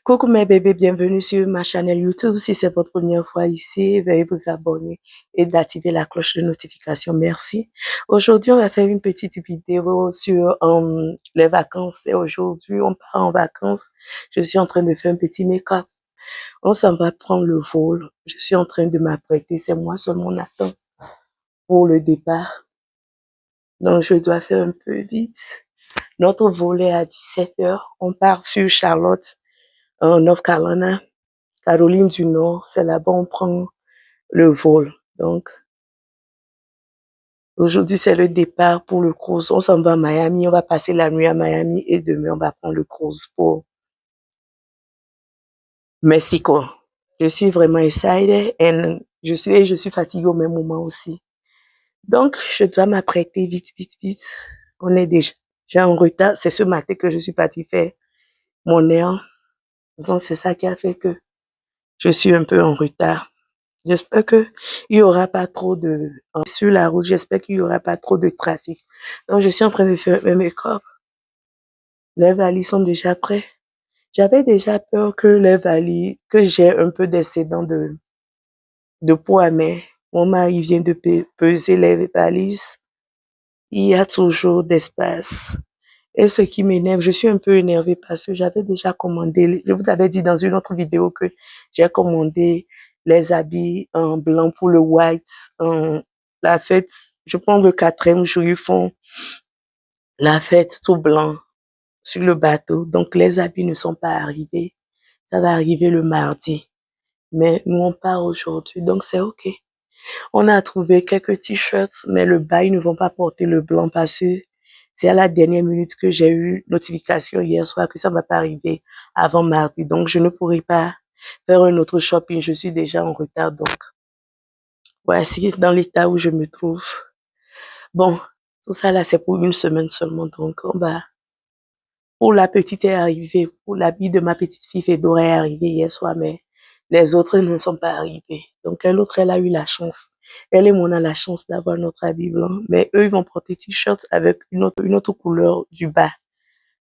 Coucou mes bébés, bienvenue sur ma chaîne YouTube. Si c'est votre première fois ici, veuillez vous abonner et d'activer la cloche de notification. Merci. Aujourd'hui, on va faire une petite vidéo sur les vacances. Et aujourd'hui, on part en vacances. Je suis en train de faire un petit make-up. On s'en va prendre le vol. Je suis en train de m'apprêter. C'est moi seulement on attend pour le départ. Donc, je dois faire un peu vite. Notre vol est à 17h. On part sur Charlotte, en North Carolina. Caroline du Nord, c'est là-bas on prend le vol. Donc, aujourd'hui, c'est le départ pour le cruise. On s'en va à Miami, on va passer la nuit à Miami et demain, on va prendre le cruise pour Mexico. Je suis vraiment excited et je suis fatiguée au même moment aussi. Donc, je dois m'apprêter vite, vite, vite. On est déjà en retard. C'est ce matin que je suis partie faire mon air. Donc, c'est ça qui a fait que je suis un peu en retard. J'espère qu'il n'y aura pas trop de... Sur la route, j'espère qu'il n'y aura pas trop de trafic. Donc, je suis en train de faire mes make-up. Les valises sont déjà prêts. J'avais déjà peur que les valises, que j'ai un peu d'excédent de poids, mais mon mari vient de peser les valises. Il y a toujours d'espace. Et ce qui m'énerve, je suis un peu énervée parce que j'avais déjà commandé, je vous avais dit dans une autre vidéo que j'ai commandé les habits en blanc pour le white, la fête, je pense le 4e jour, ils font la fête tout blanc sur le bateau. Donc les habits ne sont pas arrivés. Ça va arriver le mardi. Mais nous on part aujourd'hui, donc c'est ok. On a trouvé quelques t-shirts, mais le bas, ils ne vont pas porter le blanc parce que c'est à la dernière minute que j'ai eu notification hier soir que ça ne va pas arriver avant mardi. Donc, je ne pourrai pas faire un autre shopping. Je suis déjà en retard. Donc, voici dans l'état où je me trouve. Bon, tout ça là, c'est pour une semaine seulement. Donc, on va... Pour la petite est arrivée. Pour l'habit de ma petite fille, Fedora est arrivé hier soir, mais les autres ne sont pas arrivés. Donc, l'autre, elle a eu la chance. Elle et moi, on a la chance d'avoir notre habit blanc, mais eux, ils vont porter t-shirt avec une autre couleur du bas.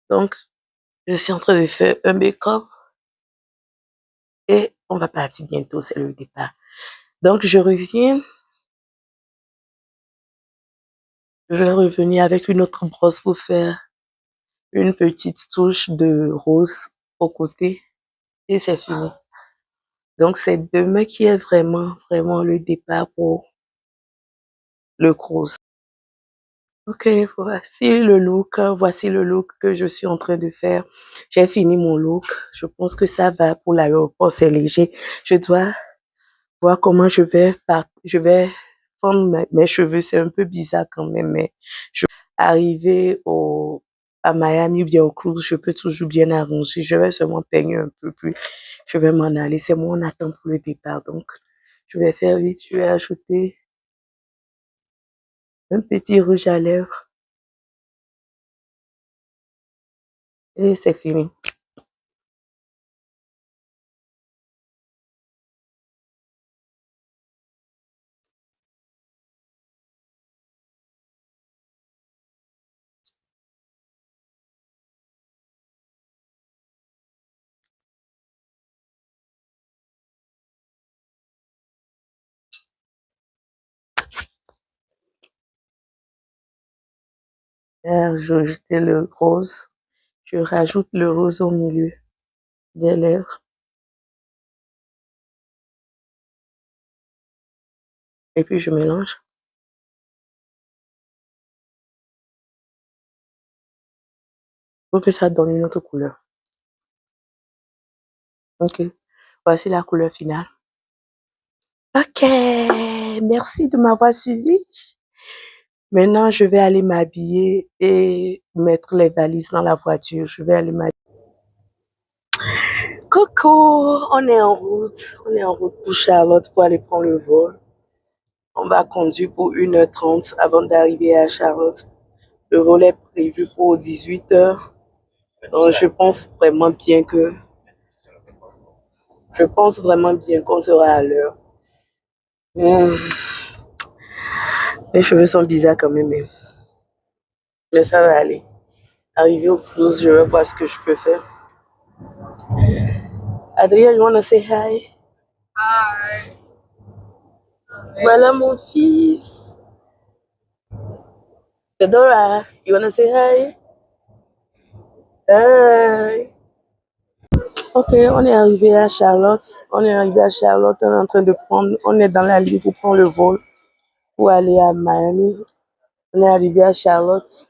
Donc, je suis en train de faire un make-up et on va partir bientôt, c'est le départ. Donc, je vais revenir avec une autre brosse pour faire une petite touche de rose au côté et c'est fini. Donc, c'est demain qui est vraiment, vraiment le départ pour le cruise. Ok, voici le look que je suis en train de faire. J'ai fini mon look. Je pense que ça va pour l'aéroport, c'est léger. Je dois voir comment je vais prendre mes cheveux. C'est un peu bizarre quand même, mais je vais arriver à Miami ou bien au cruise, je peux toujours bien arranger. Je vais seulement peigner un peu plus. Je vais m'en aller. C'est moi, on attend pour le départ. Donc, je vais faire vite. Je vais ajouter un petit rouge à lèvres. Et c'est fini. Je vais ajouter le rose. Je rajoute le rose au milieu des lèvres. Et puis je mélange. Pour que ça donne une autre couleur. Ok. Voici la couleur finale. Ok. Merci de m'avoir suivi. Maintenant, je vais aller m'habiller et mettre les valises dans la voiture. Je vais aller m'habiller. Coucou, on est en route. On est en route pour Charlotte pour aller prendre le vol. On va conduire pour 1h30 avant d'arriver à Charlotte. Le vol est prévu pour 18h. Donc, je pense vraiment bien qu'on sera à l'heure. Mes cheveux sont bizarres quand même, mais ça va aller. Arrivé au cruise, je vais voir ce que je peux faire. Adrien, you wanna say hi? Hi. Voilà mon fils. Fedora, you wanna say hi? Hi. Ok, on est arrivé à Charlotte. On est arrivé à Charlotte. On est en train de prendre. On est dans la ligne pour prendre le vol pour aller à Miami. On est arrivé à Charlotte.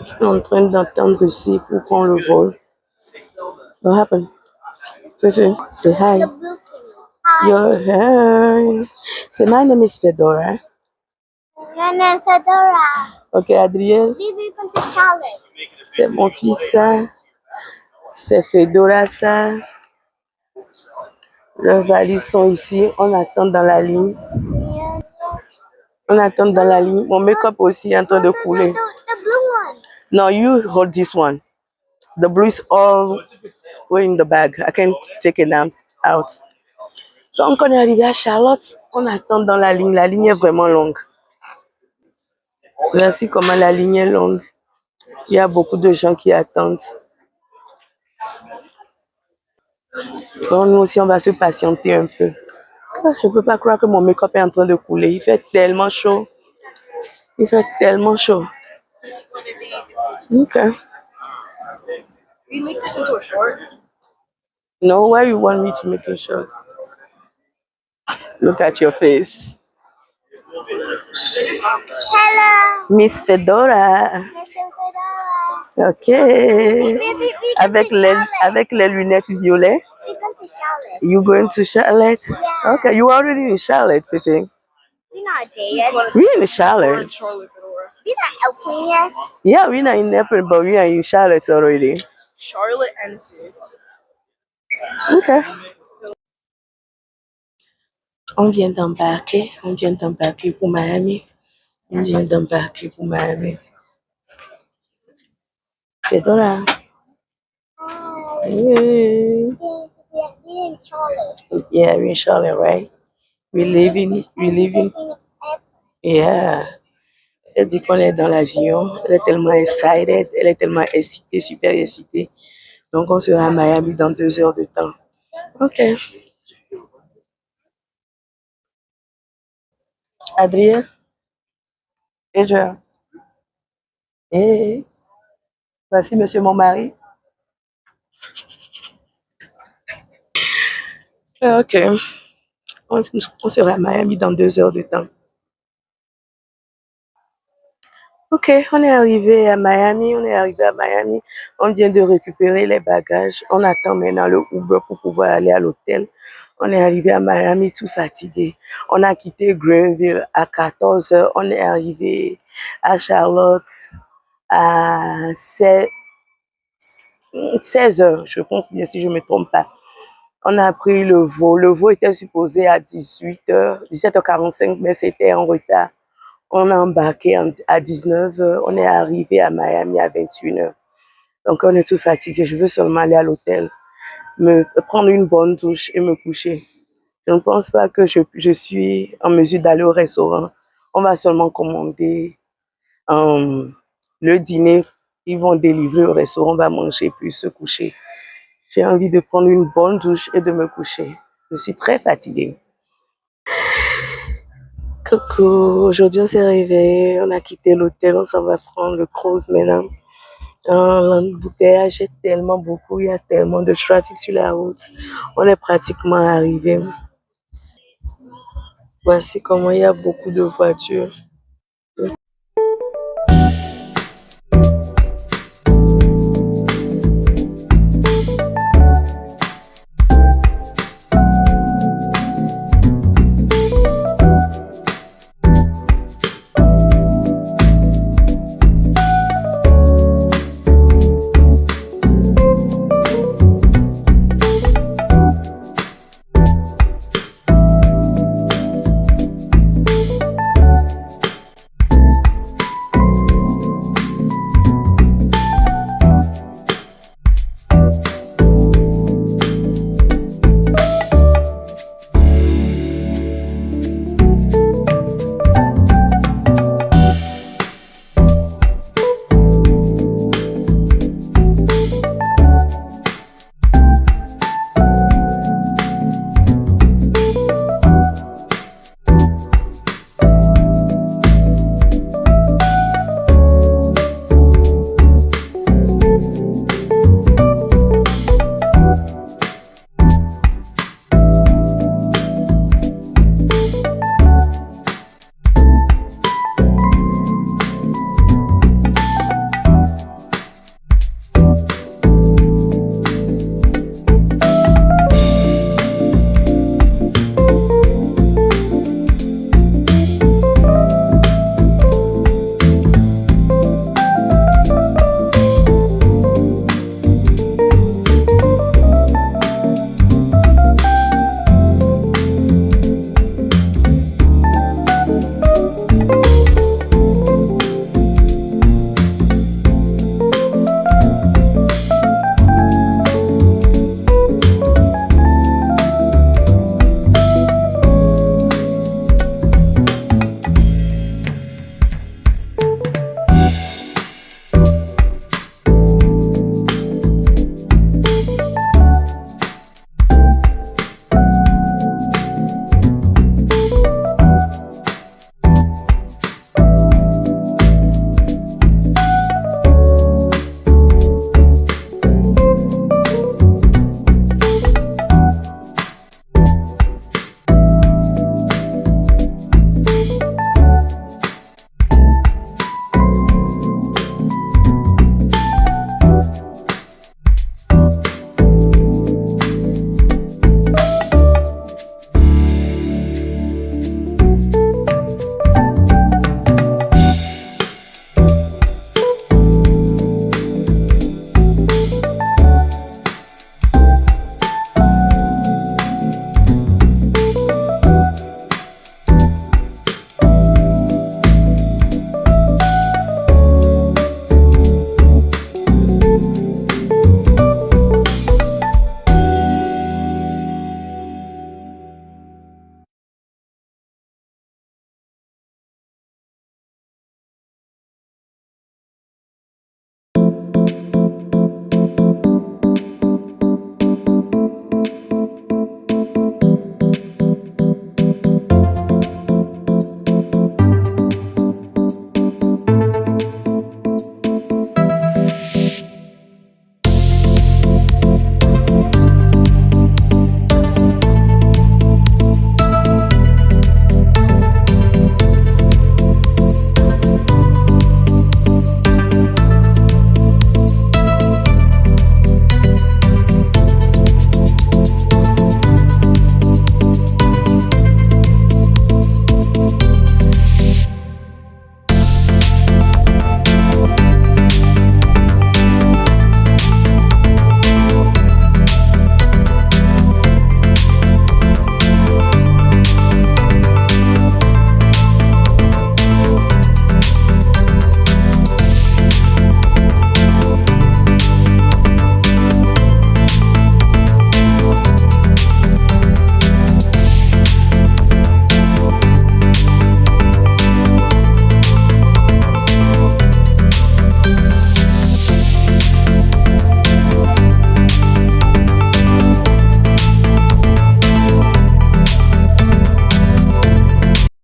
Je suis en train d'attendre ici pour prendre le vol. What happened? Fefe, say hi. Your hi. Say my name is Fedora. Your name is Fedora. Ok, Adrien. Charlotte. C'est mon fils ça. C'est Fedora ça. Leurs valises sont ici. On attend dans la ligne. On attend dans la ligne. Mon make-up aussi est en train de couler. The blue one. No, you hold this one. The blue is all way in the bag. I can't take it out. Donc, on est arrivé à Charlotte. On attend dans la ligne. La ligne est vraiment longue. Voici comment la ligne est longue. Il y a beaucoup de gens qui attendent. Donc, nous aussi, on va se patienter un peu. Je ne peux pas croire que mon make-up est en train de couler. Il fait tellement chaud. Il fait tellement chaud. Okay. You make this into a short? No, why you want me to make a short? Look at your face. Hello. Miss Fedora. Mr. Fedora. Ok. Avec les lunettes violettes. We're going to Charlotte. You going to Charlotte? Yeah. Okay, you already in Charlotte, Fifi. We're not dated. We're in Charlotte. Charlotte Fedora. We're not airplane yet. Yeah, we're not in airport, but we are in Charlotte already. Charlotte NC. Okay. On vient d'embarquer. On vient d'embarquer pour Miami. On vient d'embarquer pour Miami. Fedora. Hi. Yeah. We're in Charlotte. Yeah, we're in Charlotte, right? We're leaving. Yeah. Elle dit qu'on est dans l'avion. Elle est tellement excited. Elle est tellement excitée, super excitée. Donc, on sera à Miami dans 2 heures de temps. OK. Adrien? Adrien? Hey. Voici monsieur mon mari. OK. On sera à Miami dans 2 heures de temps. Ok, on est arrivé à Miami. On vient de récupérer les bagages. On attend maintenant le Uber pour pouvoir aller à l'hôtel. On est arrivé à Miami tout fatigué. On a quitté Greenville à 14 heures. On est arrivé à Charlotte à 16 heures, je pense bien si je ne me trompe pas. On a pris le vol. Le vol était supposé à 17h45, mais c'était en retard. On a embarqué à 19 heures. On est arrivé à Miami à 21 heures. Donc, on est tout fatigué. Je veux seulement aller à l'hôtel, me prendre une bonne douche et me coucher. Je ne pense pas que je suis en mesure d'aller au restaurant. On va seulement commander le dîner. Ils vont délivrer au restaurant. On va manger puis se coucher. J'ai envie de prendre une bonne douche et de me coucher. Je suis très fatiguée. Coucou, aujourd'hui on s'est réveillé, on a quitté l'hôtel, on s'en va prendre le cruise maintenant. L'embouteillage est tellement beaucoup, il y a tellement de trafic sur la route. On est pratiquement arrivé. Voici comment il y a beaucoup de voitures.